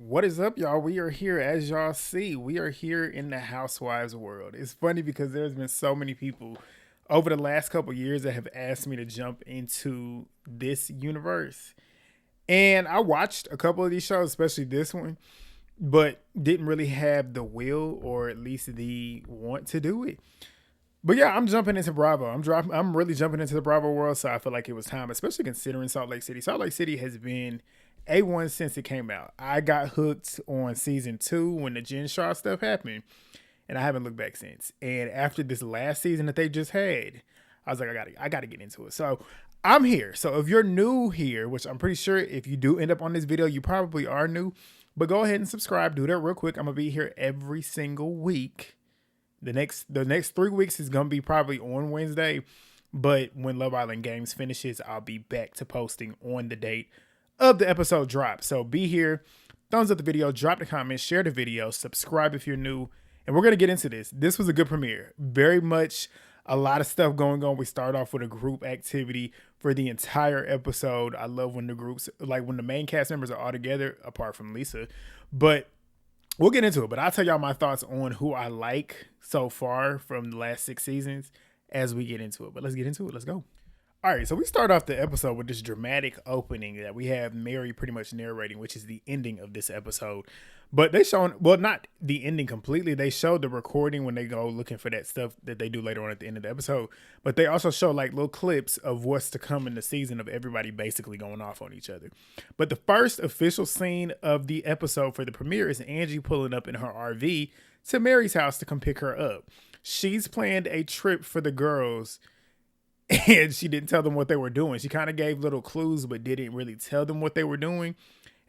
What is up, y'all? We are here, as y'all see, we are here in the Housewives world. It's funny because there's been so many people over the last couple years that have asked me to jump into this universe. And I watched a couple of these shows, especially this one, but didn't really have the will or at least the want to do it. But yeah, I'm jumping into Bravo. I'm really jumping into the Bravo world, so I feel like it was time, especially considering Salt Lake City. Salt Lake City has been A1 since it came out. I got hooked on season 2 when the Jen Shaw stuff happened, and I haven't looked back since. And after this last season that they just had, I was like, I gotta get into it. So I'm here. So if you're new here, which I'm pretty sure if you do end up on this video, you probably are new, but go ahead and subscribe. Do that real quick. I'm gonna be here every single week. The next 3 weeks is gonna be probably on Wednesday, but when Love Island Games finishes, I'll be back to posting on the date of the episode drop. So be here, thumbs up the video, drop the comments, share the video, subscribe if you're new, and we're gonna get into this. This was a good premiere. Very much a lot of stuff going on. We start off with a group activity for the entire episode. I love when the groups, like when the main cast members are all together, apart from Lisa, but we'll get into it, but I'll tell y'all my thoughts on who I like so far from the last 6 seasons as we get into it. But let's get into it. Let's go. All right, so we start off the episode with this dramatic opening that we have Mary pretty much narrating, which is the ending of this episode. But they shown, well, not the ending completely. They showed the recording when they go looking for that stuff that they do later on at the end of the episode. But they also show like little clips of what's to come in the season of everybody basically going off on each other. But the first official scene of the episode for the premiere is Angie pulling up in her RV to Mary's house to come pick her up. She's planned a trip for the girls and she didn't tell them what they were doing. She kind of gave little clues, but didn't really tell them what they were doing.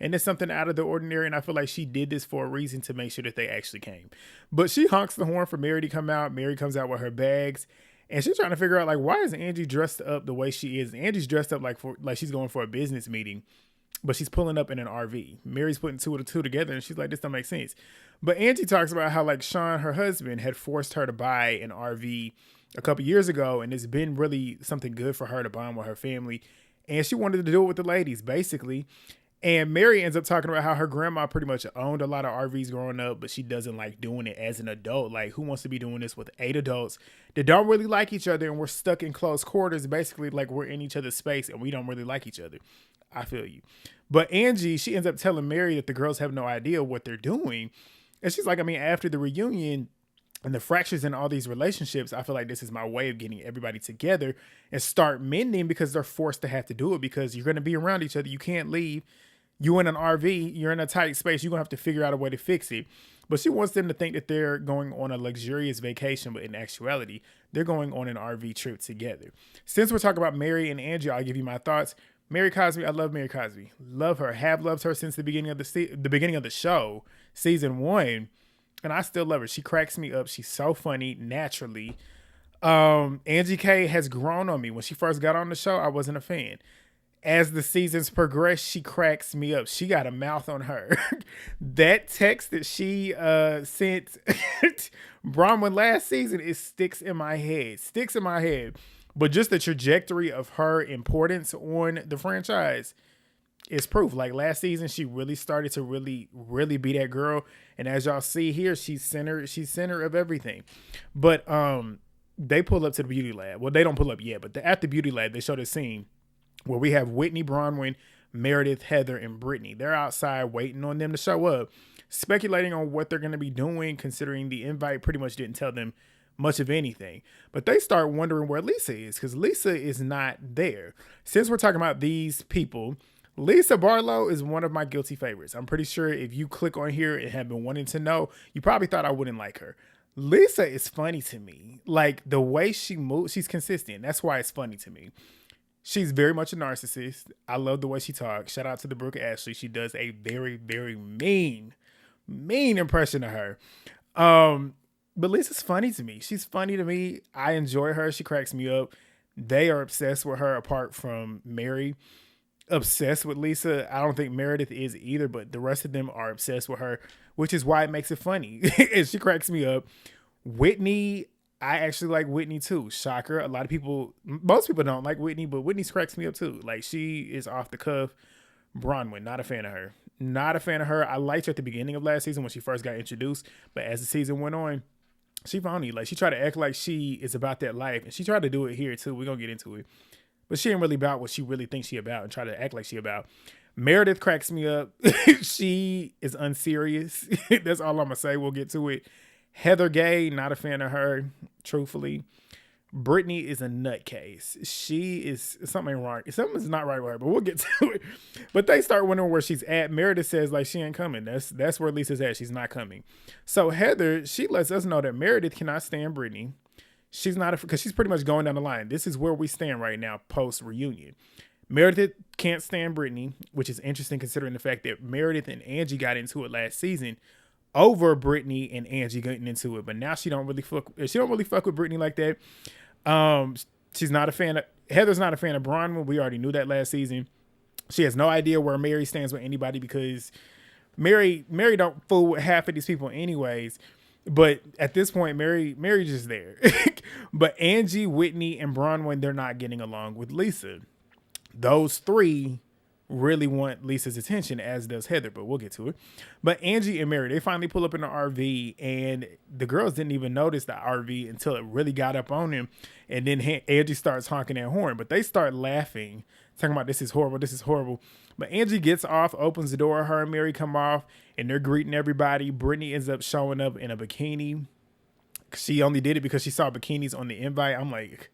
And it's something out of the ordinary. And I feel like she did this for a reason to make sure that they actually came. But she honks the horn for Mary to come out. Mary comes out with her bags. And she's trying to figure out, like, why is Angie dressed up the way she is? Angie's dressed up like she's going for a business meeting, but she's pulling up in an RV. Mary's putting two and two together, and she's like, this don't make sense. But Angie talks about how, like, Sean, her husband, had forced her to buy an RV a couple years ago, and it's been really something good for her to bond with her family. And she wanted to do it with the ladies, basically. And Mary ends up talking about how her grandma pretty much owned a lot of RVs growing up, but she doesn't like doing it as an adult. Like, who wants to be doing this with 8 adults that don't really like each other, and we're stuck in close quarters, basically like we're in each other's space and we don't really like each other. I feel you. But Angie, she ends up telling Mary that the girls have no idea what they're doing. And she's like, I mean, after the reunion and the fractures in all these relationships, I feel like this is my way of getting everybody together and start mending, because they're forced to have to do it because you're going to be around each other. You can't leave. You in an RV, you're in a tight space. You're going to have to figure out a way to fix it. But she wants them to think that they're going on a luxurious vacation, but in actuality, they're going on an RV trip together. Since we're talking about Mary and Angie, I'll give you my thoughts. Mary Cosby, I love Mary Cosby. Love her. Have loved her since the beginning of the beginning of the show, season 1. And I still love her. She cracks me up. She's so funny naturally. Angie K has grown on me. When she first got on the show, I wasn't a fan. As the seasons progress, she cracks me up. She got a mouth on her. That text that she sent Bronwyn last season, it sticks in my head. Sticks in my head. But just the trajectory of her importance on the franchise is proof. Like last season, she really started to really be that girl. And as y'all see here, she's center of everything. But they pull up to the beauty lab. Well, they don't pull up yet, but at the beauty lab, they show this scene where we have Whitney, Bronwyn, Meredith, Heather, and Britani. They're outside waiting on them to show up, speculating on what they're going to be doing, considering the invite pretty much didn't tell them much of anything. But they start wondering where Lisa is, because Lisa is not there. Since we're talking about these people, Lisa Barlow is one of my guilty favorites. I'm pretty sure if you click on here and have been wanting to know, you probably thought I wouldn't like her. Lisa is funny to me. Like the way she moves, she's consistent. That's why it's funny to me. She's very much a narcissist. I love the way she talks. Shout out to the Brooke Ashley. She does a very, very mean impression of her. But Lisa's funny to me. She's funny to me. I enjoy her. She cracks me up. They are obsessed with her apart from Mary. Obsessed with Lisa. I don't think Meredith is either, but the rest of them are obsessed with her, which is why it makes it funny. And she cracks me up. Whitney, I actually like Whitney too. Shocker. Most people don't like Whitney, but Whitney cracks me up too. Like she is off the cuff, Bronwyn, not a fan of her. Not a fan of her. I liked her at the beginning of last season when she first got introduced, but as the season went on, she phony. Like, she tried to act like she is about that life, and she tried to do it here too. We're gonna get into it, but she ain't really about what she really thinks she about, and try to act like she about. Meredith cracks me up. She is unserious. That's all I'm gonna say. We'll get to it. Heather Gay, not a fan of her, truthfully. Britani is a nutcase. She is something ain't right. Something's not right with her, but we'll get to it. But they start wondering where she's at. Meredith says like she ain't coming. That's where Lisa's at. She's not coming. So Heather, she lets us know that Meredith cannot stand Britani. She's not because she's pretty much going down the line. This is where we stand right now post reunion. Meredith can't stand Britani, which is interesting considering the fact that Meredith and Angie got into it last season over Britani and Angie getting into it. But now she don't really fuck with Britani like that. She's not a fan of Heather's not a fan of Bronwyn. We already knew that last season. She has no idea where Mary stands with anybody because Mary don't fool with half of these people anyways. But at this point, Mary just there. But Angie, Whitney, and Bronwyn, they're not getting along with Lisa. Those three really want Lisa's attention, as does Heather, but we'll get to it. But Angie and Mary, they finally pull up in the RV, and the girls didn't even notice the RV until it really got up on them. And then Angie starts honking that horn, but they start laughing, talking about this is horrible, this is horrible. But Angie gets off, opens the door, her and Mary come off, and they're greeting everybody. Britani ends up showing up in a bikini. She only did it because she saw bikinis on the invite. I'm like...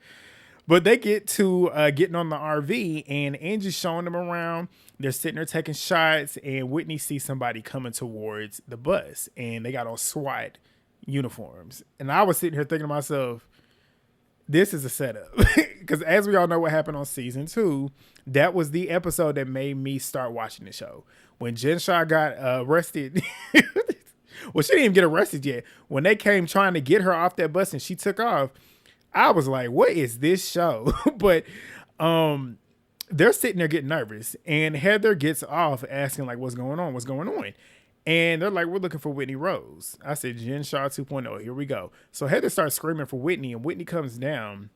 But they get to getting on the RV, and Angie's showing them around. They're sitting there taking shots, and Whitney sees somebody coming towards the bus, and they got on SWAT uniforms. And I was sitting here thinking to myself, this is a setup. Because as we all know what happened on season 2, that was the episode that made me start watching the show. When Jen Shah got arrested... Well, she didn't even get arrested yet. When they came trying to get her off that bus and she took off, I was like, what is this show? But they're sitting there getting nervous. And Heather gets off asking, like, what's going on? What's going on? And they're like, we're looking for Whitney Rose. I said, Jen Shah 2.0. Here we go. So Heather starts screaming for Whitney, and Whitney comes down.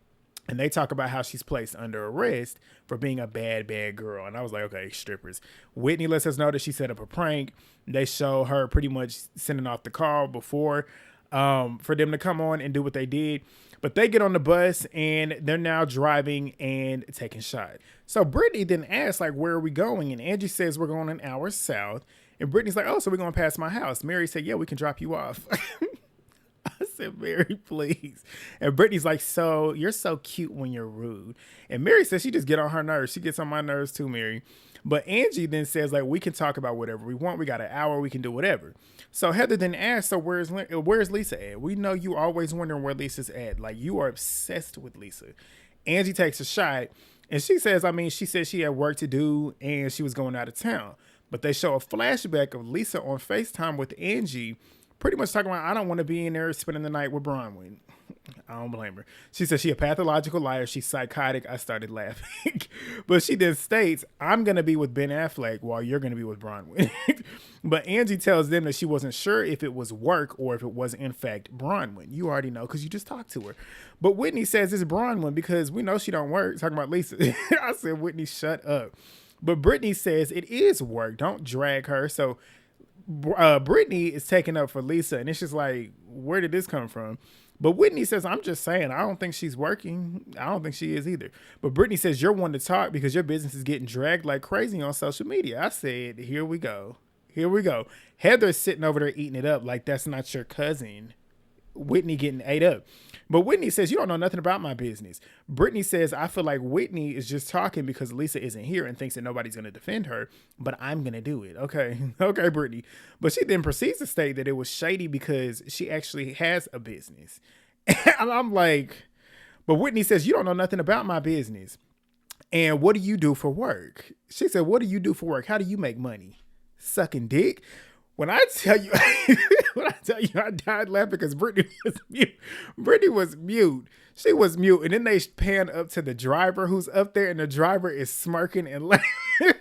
And they talk about how she's placed under arrest for being a bad, bad girl. And I was like, okay, strippers. Whitney lets us know that she set up a prank. They show her pretty much sending off the call before for them to come on and do what they did. But they get on the bus and they're now driving and taking shots. So Britani then asks, like, where are we going? And Angie says we're going an hour south. And Brittany's like, oh, so we're going to pass my house. Mary said, yeah, we can drop you off. I said, Mary, please. And Brittany's like, so you're so cute when you're rude. And Mary says she just get on her nerves. She gets on my nerves too, Mary. But Angie then says, like, we can talk about whatever we want. We got an hour. We can do whatever. So Heather then asks, so where's Lisa at? We know you always wondering where Lisa's at. Like, you are obsessed with Lisa. Angie takes a shot. And she says, she said she had work to do and she was going out of town. But they show a flashback of Lisa on FaceTime with Angie, pretty much talking about, I don't want to be in there spending the night with Bronwyn. I don't blame her. She says she a pathological liar. She's psychotic. I started laughing. But she then states, I'm going to be with Ben Affleck while you're going to be with Bronwyn. But Angie tells them that she wasn't sure if it was work or if it was, in fact, Bronwyn. You already know because you just talked to her. But Whitney says it's Bronwyn because we know she don't work. Talking about Lisa. I said, Whitney, shut up. But Britani says it is work. Don't drag her. So Britani is taking up for Lisa. And it's just like, where did this come from? But Whitney says, I'm just saying, I don't think she's working. I don't think she is either. But Britani says, you're one to talk because your business is getting dragged like crazy on social media. I said, here we go. Here we go. Heather's sitting over there eating it up like that's not your cousin. Whitney getting ate up. But Whitney says, you don't know nothing about my business. Britani says, I feel like Whitney is just talking because Lisa isn't here and thinks that nobody's going to defend her, but I'm going to do it. Okay. Okay, Britani. But she then proceeds to state that it was shady because she actually has a business. And I'm like, but Whitney says, you don't know nothing about my business. And what do you do for work? She said, what do you do for work? How do you make money? Sucking dick? When I tell you, I died laughing because Britani was mute. Britani was mute. She was mute. And then they pan up to the driver who's up there and the driver is smirking and laughing.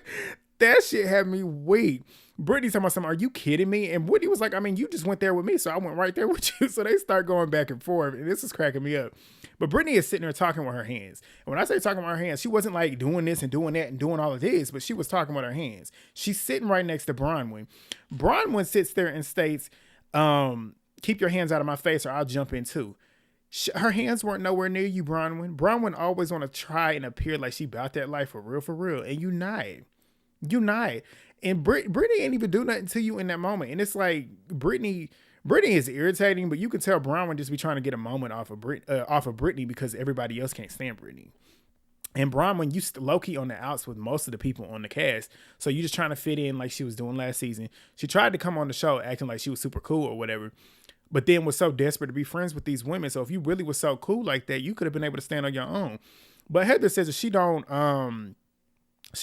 That shit had me weak. Brittany's talking about something, are you kidding me? And Whitney was like, I mean, you just went there with me, so I went right there with you. So they start going back and forth, and this is cracking me up. But Brittany is sitting there talking with her hands. And when I say talking with her hands, she wasn't like doing this and doing that and doing all of this, but she was talking with her hands. She's sitting right next to Bronwyn. Bronwyn sits there and states, keep your hands out of my face or I'll jump in too. Her hands weren't nowhere near you, Bronwyn. Bronwyn always want to try and appear like she about that life for real. And you not. You not. And Brittany ain't even do nothing to you in that moment. And it's like Brittany is irritating, but you can tell Bronwyn just be trying to get a moment off of Brittany because everybody else can't stand Brittany. And Bronwyn, you low-key on the outs with most of the people on the cast. So you just trying to fit in like she was doing last season. She tried to come on the show acting like she was super cool or whatever, but then was so desperate to be friends with these women. So if you really was so cool like that, you could have been able to stand on your own. But Heather says that she don't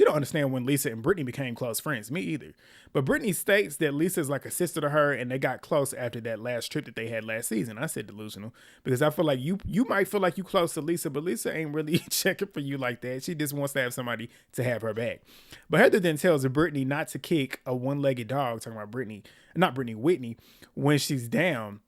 understand when Lisa and Brittany became close friends. Me either. But Brittany states that Lisa is like a sister to her and they got close after that last trip that they had last season. I said delusional because I feel like you might feel like you close to Lisa, but Lisa ain't really checking for you like that. She just wants to have somebody to have her back. But Heather then tells Brittany not to kick a one-legged dog, talking about Whitney, when she's down.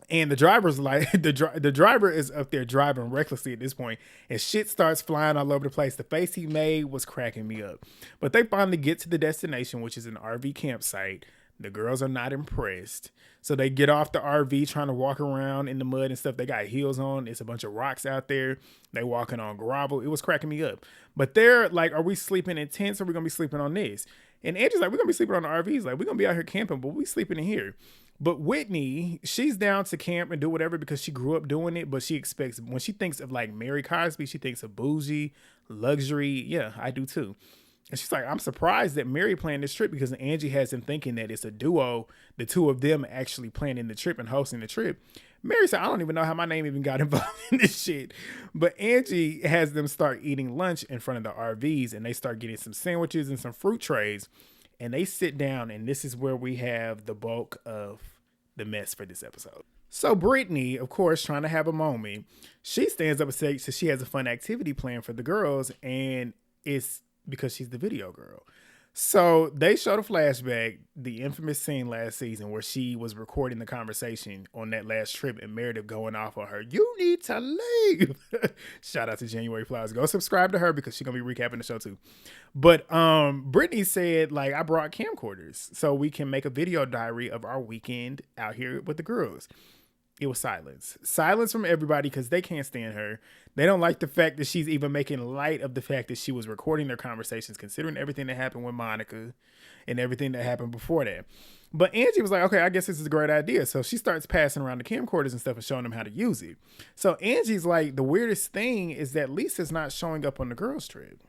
And the driver's like, the driver is up there driving recklessly at this point, and shit starts flying all over the place. The face he made was cracking me up. But they finally get to the destination, which is an RV campsite. The girls are not impressed. So they get off the RV trying to walk around in the mud and stuff. They got heels on. It's a bunch of rocks out there. They walking on gravel. It was cracking me up. But they're like, are we sleeping in tents or are we going to be sleeping on this? And Angie's like, we're going to be sleeping on the RVs. Like, we're going to be out here camping, but we sleeping in here. But Whitney, she's down to camp and do whatever because she grew up doing it. But she expects, when she thinks of like Mary Cosby, she thinks of bougie, luxury. Yeah, I do too. And she's like, I'm surprised that Mary planned this trip because Angie has him thinking that it's a duo, the two of them actually planning the trip and hosting the trip. Mary said, I don't even know how my name even got involved in this shit. But Angie has them start eating lunch in front of the RVs and they start getting some sandwiches and some fruit trays. And they sit down, and this is where we have the bulk of the mess for this episode. So Brittany, of course, trying to have a moment, she stands up and says she has a fun activity planned for the girls, and it's because she's the video girl. So they showed a flashback, the infamous scene last season where she was recording the conversation on that last trip and Meredith going off on her. You need to leave. Shout out to January Flowers. Go subscribe to her because she's going to be recapping the show too. But Brittany said, like, I brought camcorders so we can make a video diary of our weekend out here with the girls. It was silence. Silence from everybody because they can't stand her. They don't like the fact that she's even making light of the fact that she was recording their conversations, considering everything that happened with Monica and everything that happened before that. But Angie was like, okay, I guess this is a great idea. So she starts passing around the camcorders and stuff and showing them how to use it. So Angie's like, the weirdest thing is that Lisa's not showing up on the girls' trip.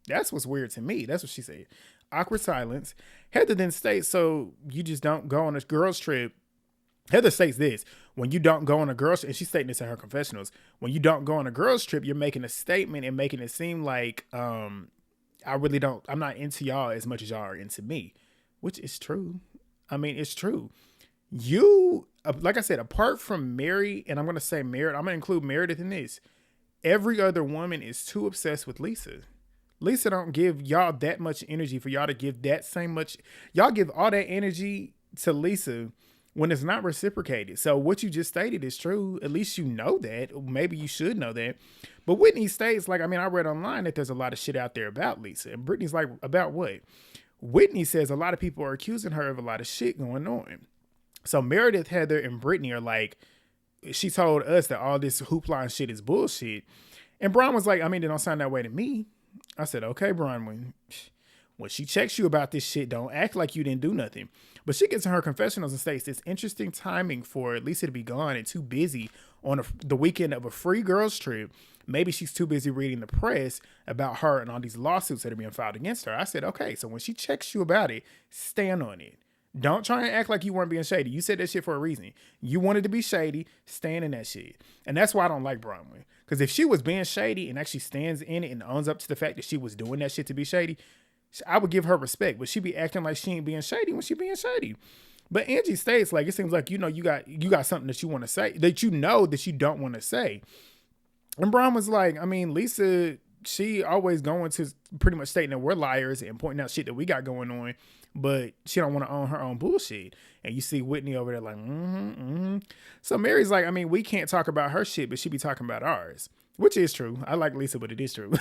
That's what's weird to me. That's what she said. Awkward silence. Heather then states, so you just don't go on a girls' trip. Heather states this, when you don't go on a girls trip, and she's stating this in her confessionals, when you don't go on a girls trip, you're making a statement and making it seem like I'm not into y'all as much as y'all are into me, which is true. I mean, it's true. You, like I said, apart from Mary, and I'm going to say Meredith, I'm going to include Meredith in this, every other woman is too obsessed with Lisa. Lisa don't give y'all that much energy for y'all to give that same much. Y'all give all that energy to Lisa when it's not reciprocated. So what you just stated is true. At least you know that. Maybe you should know that. But Whitney states, like, I mean, I read online that there's a lot of shit out there about Lisa. And Brittany's like, about what? Whitney says a lot of people are accusing her of a lot of shit going on. So Meredith, Heather, and Brittany are like, she told us that all this hoopla and shit is bullshit. And Bron was like, I mean, they don't sound that way to me. I said, okay, Bronwyn, when she checks you about this shit, don't act like you didn't do nothing. But she gets in her confessionals and states it's interesting timing for Lisa to be gone and too busy on the weekend of a free girls trip. Maybe she's too busy reading the press about her and all these lawsuits that are being filed against her. I said, okay, so when she checks you about it, stand on it. Don't try and act like you weren't being shady. You said that shit for a reason. You wanted to be shady, stand in that shit. And that's why I don't like Bronwyn. Because if she was being shady and actually stands in it and owns up to the fact that she was doing that shit to be shady, I would give her respect. But she be acting like she ain't being shady when she being shady. But Angie states, like, it seems like, you know, you got something that you want to say, that you know that you don't want to say. And Bron was like, I mean, Lisa she always going to pretty much stating that we're liars and pointing out shit that we got going on, but she don't want to own her own bullshit. And you see Whitney over there like, So Mary's like, I mean, we can't talk about her shit, but she be talking about ours. Which is true. I like Lisa, but it is true.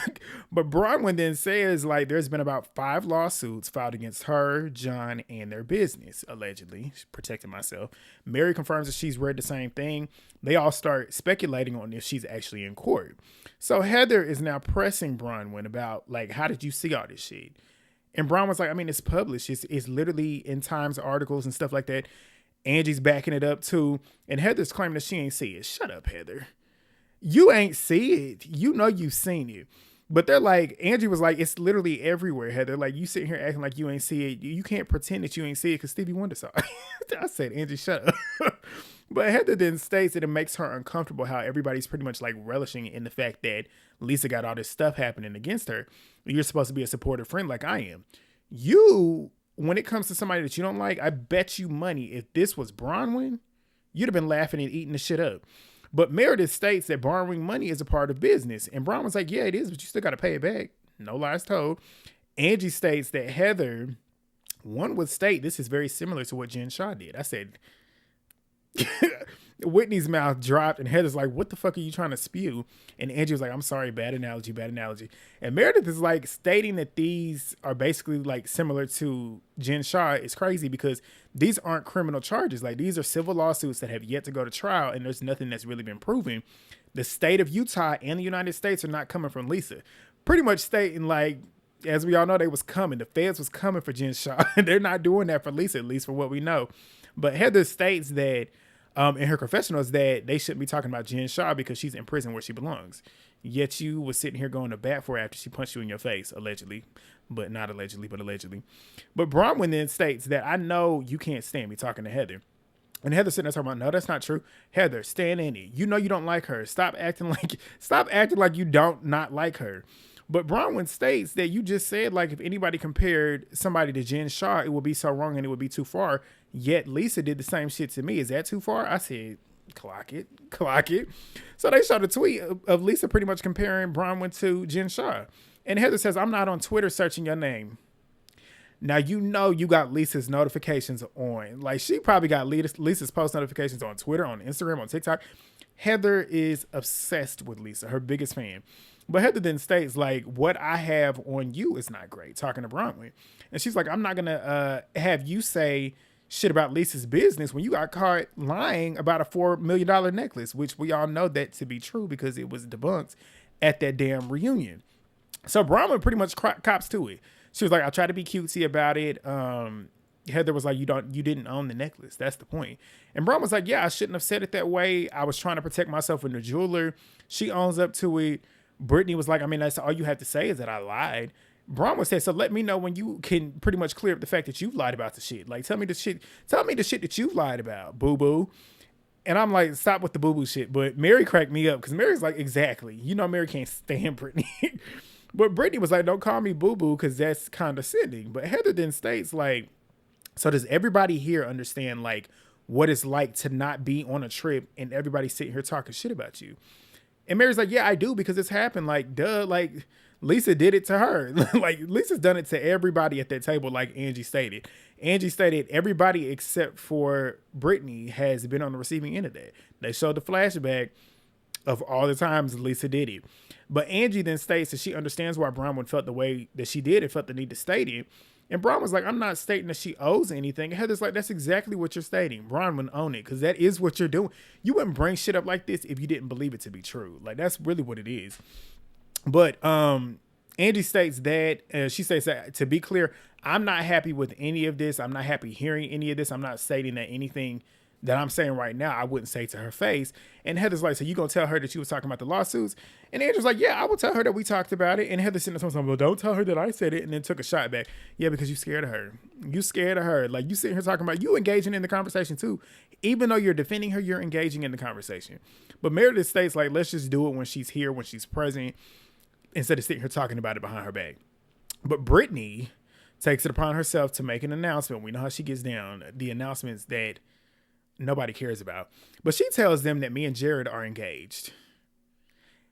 But Bronwyn then says, like, there's been about 5 lawsuits filed against her, John, and their business, allegedly. She's protecting myself. Mary confirms that she's read the same thing. They all start speculating on if she's actually in court. So Heather is now pressing Bronwyn about, like, how did you see all this shit? And Bronwyn's like, I mean, it's published. It's literally in Times articles and stuff like that. Angie's backing it up, too. And Heather's claiming that she ain't see it. Shut up, Heather. You ain't see it. You know you've seen it. But they're like, Angie was like, it's literally everywhere, Heather. Like, you sitting here acting like you ain't see it. You can't pretend that you ain't see it because Stevie Wonder saw it. I said, Angie, shut up. But Heather then states that it makes her uncomfortable how everybody's pretty much like relishing in the fact that Lisa got all this stuff happening against her. You're supposed to be a supportive friend like I am. You, when it comes to somebody that you don't like, I bet you money if this was Bronwyn, you'd have been laughing and eating the shit up. But Meredith states that borrowing money is a part of business. And Bronwyn's like, yeah, it is, but you still got to pay it back. No lies told. Angie states that Heather, one would state this is very similar to what Jen Shaw did. I said, Whitney's mouth dropped and Heather's like, what the fuck are you trying to spew? And Angie was like, I'm sorry, bad analogy, bad analogy. And Meredith is like stating that these are basically like similar to Jen Shaw is crazy because these aren't criminal charges. Like these are civil lawsuits that have yet to go to trial and there's nothing that's really been proven. The state of Utah and the United States are not coming from Lisa. Pretty much stating like, as we all know, they was coming. The feds was coming for Jen Shaw. They're not doing that for Lisa, at least for what we know. But Heather states that in her confessional is that they shouldn't be talking about Jen Shaw because she's in prison where she belongs. Yet you was sitting here going to bat for her after she punched you in your face, allegedly. But not allegedly, but allegedly. But Bronwyn then states that I know you can't stand me talking to Heather. And Heather sitting there talking about, no, that's not true. Heather, stand in it. You know you don't like her. Stop acting like you don't not like her. But Bronwyn states that you just said, like, if anybody compared somebody to Jen Shaw, it would be so wrong and it would be too far. Yet Lisa did the same shit to me. Is that too far? I said, clock it. So they showed a tweet of Lisa pretty much comparing Bronwyn to Jen Shaw. And Heather says, I'm not on Twitter searching your name. Now, you know you got Lisa's notifications on. Like, she probably got Lisa's post notifications on Twitter, on Instagram, on TikTok. Heather is obsessed with Lisa, her biggest fan. But Heather then states, like, what I have on you is not great, talking to Bronwyn. And she's like, I'm not going to have you say shit about Lisa's business when you got caught lying about a $4 million necklace, which we all know that to be true because it was debunked at that damn reunion. So Bronwyn pretty much cops to it. She was like, I tried to be cutesy about it. Heather was like, you didn't own the necklace. That's the point. And Bronwyn was like, yeah, I shouldn't have said it that way. I was trying to protect myself from the jeweler. She owns up to it. Brittany was like, I mean, that's all you have to say is that I lied. Bronwyn said, so let me know when you can pretty much clear up the fact that you've lied about the shit. Like, tell me the shit that you've lied about, boo-boo. And I'm like, stop with the boo-boo shit. But Mary cracked me up because Mary's like, exactly. You know, Mary can't stand Brittany. But Brittany was like, don't call me boo-boo because that's condescending. But Heather then states, like, so does everybody here understand, like, what it's like to not be on a trip and everybody sitting here talking shit about you? And Mary's like, yeah, I do because it's happened. Like, duh, like, Lisa did it to her. Like, Lisa's done it to everybody at that table, like Angie stated. Angie stated everybody except for Brittany has been on the receiving end of that. They showed the flashback of all the times Lisa did it. But Angie then states that she understands why Bronwyn felt the way that she did and felt the need to state it. And Bronwyn's like, I'm not stating that she owes anything. And Heather's like, that's exactly what you're stating. Bronwyn own it because that is what you're doing. You wouldn't bring shit up like this if you didn't believe it to be true. Like, that's really what it is. But Angie states that, she states that, to be clear, I'm not happy with any of this. I'm not happy hearing any of this. I'm not stating that anything that I'm saying right now, I wouldn't say to her face. And Heather's like, so you gonna tell her that you was talking about the lawsuits? And Andrew's like, yeah, I will tell her that we talked about it. And Heather sitting there saying, well, don't tell her that I said it. And then took a shot back. Yeah, because you scared of her. You scared of her. Like, you sitting here talking about you engaging in the conversation too. Even though you're defending her, you're engaging in the conversation. But Meredith states, like, let's just do it when she's here, when she's present, instead of sitting here talking about it behind her back. But Brittany takes it upon herself to make an announcement. We know how she gets down. The announcements that nobody cares about. But she tells them that me and Jared are engaged.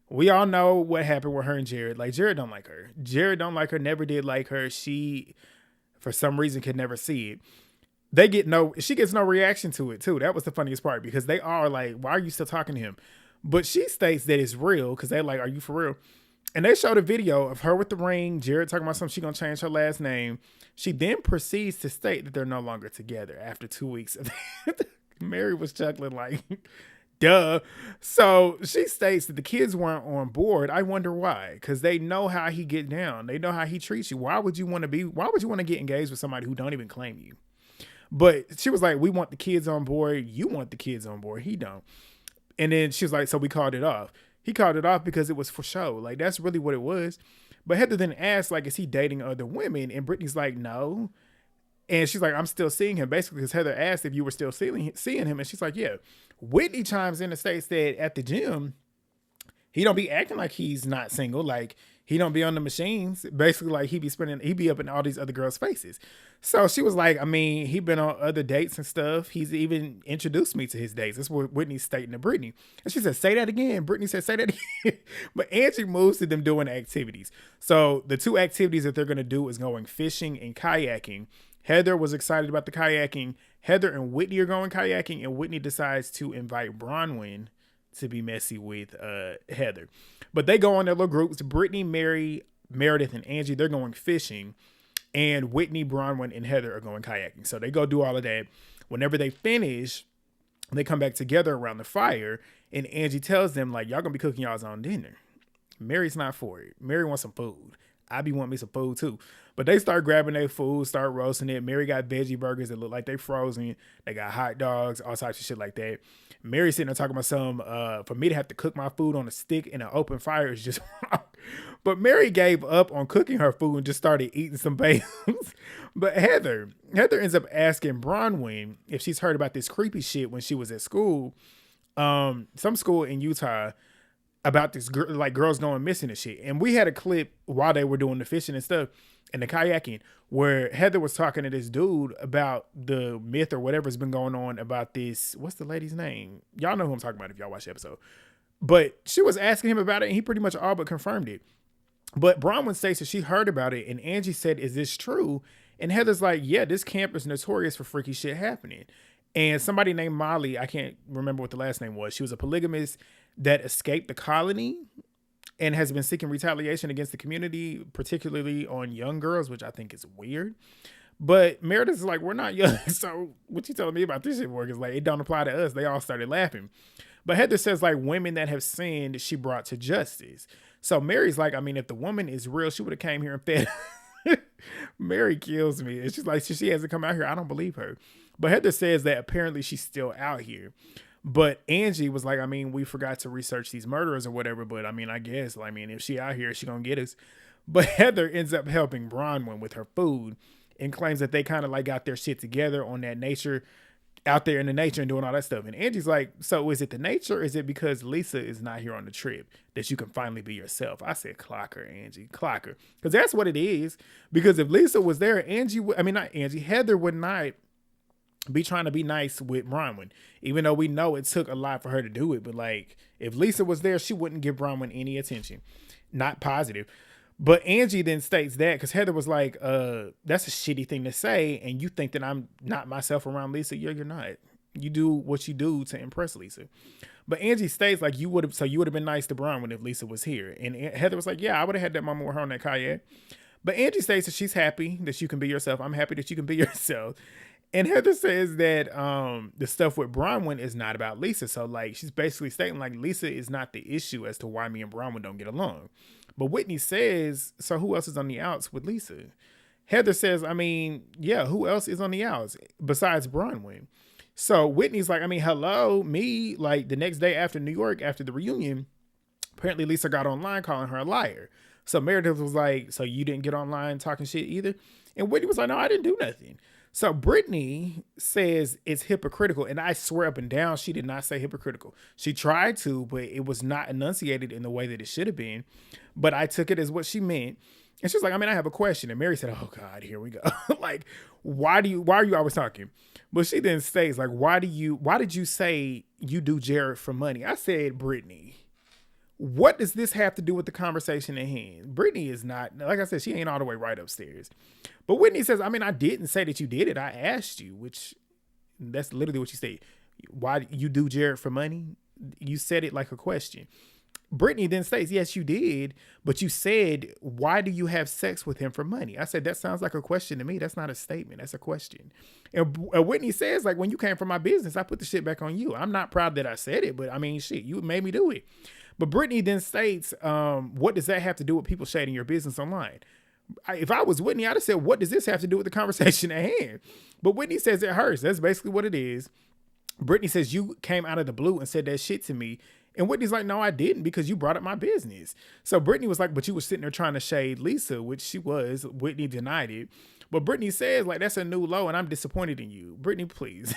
We all know what happened with her and Jared. Like, Jared don't like her. Jared don't like her, never did like her. She, for some reason, could never see it. She gets no reaction to it, too. That was the funniest part, because they are like, why are you still talking to him? But she states that it's real, because they're like, are you for real? And they showed a video of her with the ring, Jared talking about something, she gonna change her last name. She then proceeds to state that they're no longer together after 2 weeks. Mary was chuckling like, duh. So she states that the kids weren't on board. I wonder why. Because they know how he get down. They know how he treats you. Why would you want to get engaged with somebody who don't even claim you? But she was like, we want the kids on board. You want the kids on board. He don't. And then she was like, so we called it off. He called it off because it was for show. Like, that's really what it was. But Heather then asked, like, is he dating other women? And Brittany's like, no. And she's like, I'm still seeing him. Basically, because Heather asked if you were still seeing him. And she's like, yeah. Whitney chimes in and states that at the gym, he don't be acting like he's not single. Like, he don't be on the machines. Basically, like, he be up in all these other girls' faces. So she was like, I mean, he been on other dates and stuff. He's even introduced me to his dates. That's what Whitney's stating to Brittany. And she said, say that again. Brittany said, say that again. But Angie moves to them doing activities. So the two activities that they're going to do is going fishing and kayaking. Heather was excited about the kayaking. Heather and Whitney are going kayaking, and Whitney decides to invite Bronwyn to be messy with Heather. But they go on their little groups. Brittany, Mary, Meredith, and Angie, they're going fishing. And Whitney, Bronwyn, and Heather are going kayaking. So they go do all of that. Whenever they finish, they come back together around the fire. And Angie tells them, like, y'all going to be cooking y'all's own dinner. Mary's not for it. Mary wants some food. I be wanting me some food too. But they start grabbing their food, start roasting it. Mary got veggie burgers that look like they frozen. They got hot dogs, all types of shit like that. Mary sitting there talking about some, for me to have to cook my food on a stick in an open fire is just wrong. But Mary gave up on cooking her food and just started eating some bagels. But Heather ends up asking Bronwyn if she's heard about this creepy shit when she was at school, some school in Utah, about this like girls going missing and shit. And we had a clip while they were doing the fishing and stuff and the kayaking where Heather was talking to this dude about the myth or whatever's been going on about this. What's the lady's name? Y'all know who I'm talking about if y'all watch the episode. But she was asking him about it and he pretty much all but confirmed it. But Bronwyn states that she heard about it and Angie said, is this true? And Heather's like, yeah, this camp is notorious for freaky shit happening. And somebody named Molly, I can't remember what the last name was. She was a polygamist that escaped the colony and has been seeking retaliation against the community, particularly on young girls, which I think is weird. But Meredith is like, we're not young. So what you telling me about this shit work is like, it don't apply to us. They all started laughing. But Heather says like women that have sinned, she brought to justice. So Mary's like, I mean, if the woman is real, she would have came here and fed. Mary kills me. And she's like, she hasn't come out here. I don't believe her. But Heather says that apparently she's still out here. But Angie was like, I mean, we forgot to research these murderers or whatever. But I mean, I guess, I mean, if she out here, she gonna get us. But Heather ends up helping Bronwyn with her food and claims that they kind of like got their shit together on that nature, out there in the nature and doing all that stuff. And Angie's like, so is it the nature? Or is it because Lisa is not here on the trip that you can finally be yourself? I said, clock her, Angie, clock her. Because that's what it is. Because if Lisa was there, Heather would not be trying to be nice with Bronwyn, even though we know it took a lot for her to do it. But like, if Lisa was there, she wouldn't give Bronwyn any attention. Not positive. But Angie then states that because Heather was like, that's a shitty thing to say. And you think that I'm not myself around Lisa. Yeah, you're not. You do what you do to impress Lisa. But Angie states like you would have been nice to Bronwyn if Lisa was here. And Heather was like, yeah, I would have had that moment with her on that kayak. But Angie states that she's happy that you can be yourself. I'm happy that you can be yourself. And Heather says that the stuff with Bronwyn is not about Lisa. So like she's basically stating like Lisa is not the issue as to why me and Bronwyn don't get along. But Whitney says, so who else is on the outs with Lisa? Heather says, I mean, yeah, who else is on the outs besides Bronwyn? So Whitney's like, I mean, hello, me. Like the next day after New York, after the reunion, apparently Lisa got online calling her a liar. So Meredith was like, so you didn't get online talking shit either? And Whitney was like, no, I didn't do nothing. So Brittany says it's hypocritical. And I swear up and down, she did not say hypocritical. She tried to, but it was not enunciated in the way that it should have been. But I took it as what she meant. And she's like, I mean, I have a question. And Mary said, oh God, here we go. Like, why are you always talking? But she then states like, why did you say you do Jared for money? I said, Brittany, What does this have to do with the conversation at hand? Brittany is not, like I said, she ain't all the way right upstairs. But Whitney says, I mean, I didn't say that you did it. I asked you, which that's literally what you said. Why you do Jared for money? You said it like a question. Brittany then states, yes, you did, but you said, why do you have sex with him for money? I said, that sounds like a question to me. That's not a statement. That's a question. And Whitney says, like, when you came for my business, I put the shit back on you. I'm not proud that I said it, but I mean, shit, you made me do it. But Brittany then states, what does that have to do with people shading your business online? If I was Whitney, I'd have said, what does this have to do with the conversation at hand? But Whitney says it hurts. That's basically what it is. Brittany says, you came out of the blue and said that shit to me. And Whitney's like, no, I didn't, because you brought up my business. So Brittany was like, but you were sitting there trying to shade Lisa, which she was. Whitney denied it. But Brittany says, like, that's a new low and I'm disappointed in you. Brittany, please.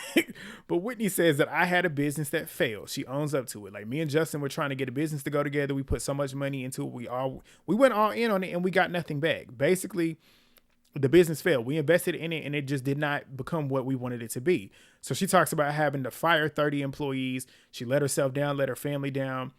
But Whitney says that I had a business that failed. She owns up to it. Like, me and Justin were trying to get a business to go together. We put so much money into it. We went all in on it and we got nothing back. Basically, the business failed. We invested in it and it just did not become what we wanted it to be. So she talks about having to fire 30 employees. She let herself down, let her family down,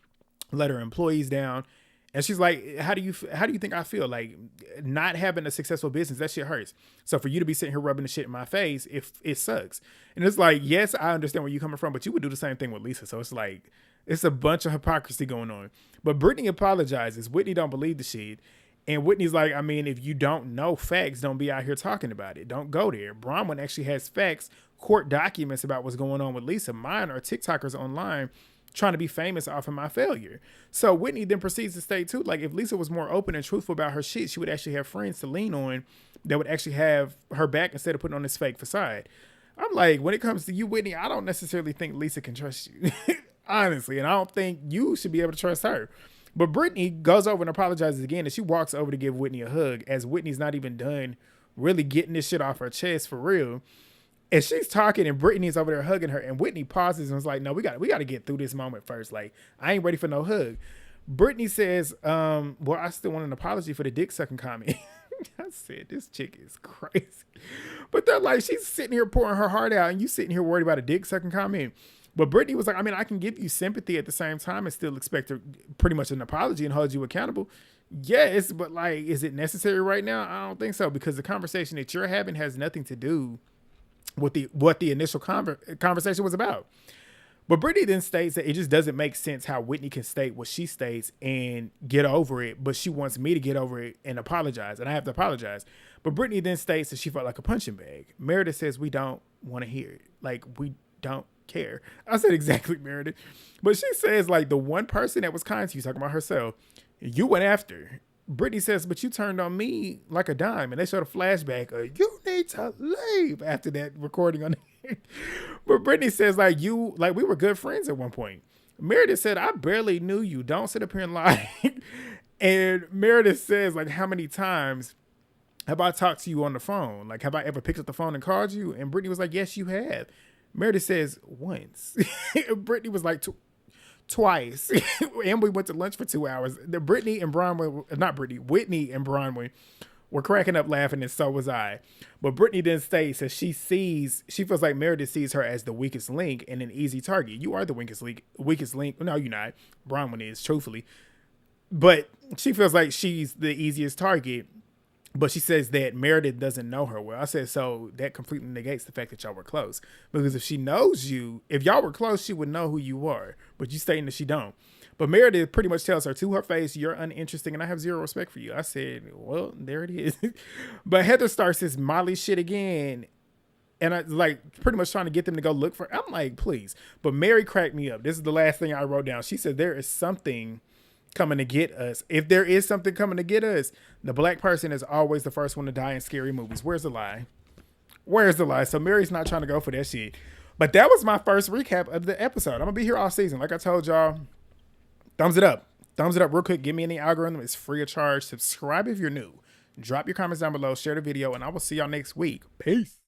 let her employees down. And she's like, how do you think I feel? Like, not having a successful business, that shit hurts. So for you to be sitting here rubbing the shit in my face, it sucks. And it's like, yes, I understand where you're coming from, but you would do the same thing with Lisa. So it's like, it's a bunch of hypocrisy going on. But Brittany apologizes. Whitney don't believe the shit. And Whitney's like, I mean, if you don't know facts, don't be out here talking about it. Don't go there. Bronwyn actually has facts, court documents about what's going on with Lisa. Mine are TikTokers online trying to be famous off of my failure. So Whitney then proceeds to state too, like, if Lisa was more open and truthful about her shit, she would actually have friends to lean on that would actually have her back instead of putting on this fake facade. I'm like, when it comes to you, Whitney, I don't necessarily think Lisa can trust you, honestly. And I don't think you should be able to trust her. But Brittany goes over and apologizes again, and she walks over to give Whitney a hug as Whitney's not even done really getting this shit off her chest for real. And she's talking and Brittany's over there hugging her, and Whitney pauses and was like, no, we got to get through this moment first. Like, I ain't ready for no hug. Brittany says, well, I still want an apology for the dick sucking comment. I said, this chick is crazy. But they're like, she's sitting here pouring her heart out and you sitting here worried about a dick sucking comment. But Brittany was like, I mean, I can give you sympathy at the same time and still expect pretty much an apology and hold you accountable. Yes, but like, is it necessary right now? I don't think so, because the conversation that you're having has nothing to do with what the initial conversation was about. But Brittany then states that it just doesn't make sense how Whitney can state what she states and get over it, but she wants me to get over it and apologize, and I have to apologize. But Brittany then states that she felt like a punching bag. Meredith says, we don't want to hear it. Like, we don't care. I said, exactly, Meredith. But she says, like, the one person that was kind to you, talking about herself, you went after. Brittany says, but you turned on me like a dime. And they showed a flashback of, you need to leave after that recording on it. But Brittany says, like, we were good friends at one point. Meredith said, I barely knew you. Don't sit up here and lie. And Meredith says, like, how many times have I talked to you on the phone? Like, have I ever picked up the phone and called you? And Brittany was like, yes, you have. Meredith says, once. Brittany was like, twice. And we went to lunch for 2 hours. Whitney and Bronwyn were cracking up laughing, and so was I. But Brittany then states that she feels like Meredith sees her as the weakest link and an easy target. You are the weakest link. No, you're not. Bronwyn is, truthfully. But she feels like she's the easiest target. But she says that Meredith doesn't know her well. I said, so that completely negates the fact that y'all were close. Because if she knows you, if y'all were close, she would know who you are. But you stating that she don't. But Meredith pretty much tells her to her face, you're uninteresting and I have zero respect for you. I said, well, there it is. But Heather starts this Molly shit again. And I like pretty much trying to get them to go look for her. I'm like, please. But Mary cracked me up. This is the last thing I wrote down. She said, there is something coming to get us. If there is something coming to get us, the black person is always the first one to die in scary movies. Where's the lie? Where's the lie? So Mary's not trying to go for that shit. But that was my first recap of the episode. I'm gonna be here all season. Like I told y'all, thumbs it up. Thumbs it up real quick. Give me any algorithm. It's free of charge. Subscribe if you're new. Drop your comments down below. Share the video. And I will see y'all next week. Peace.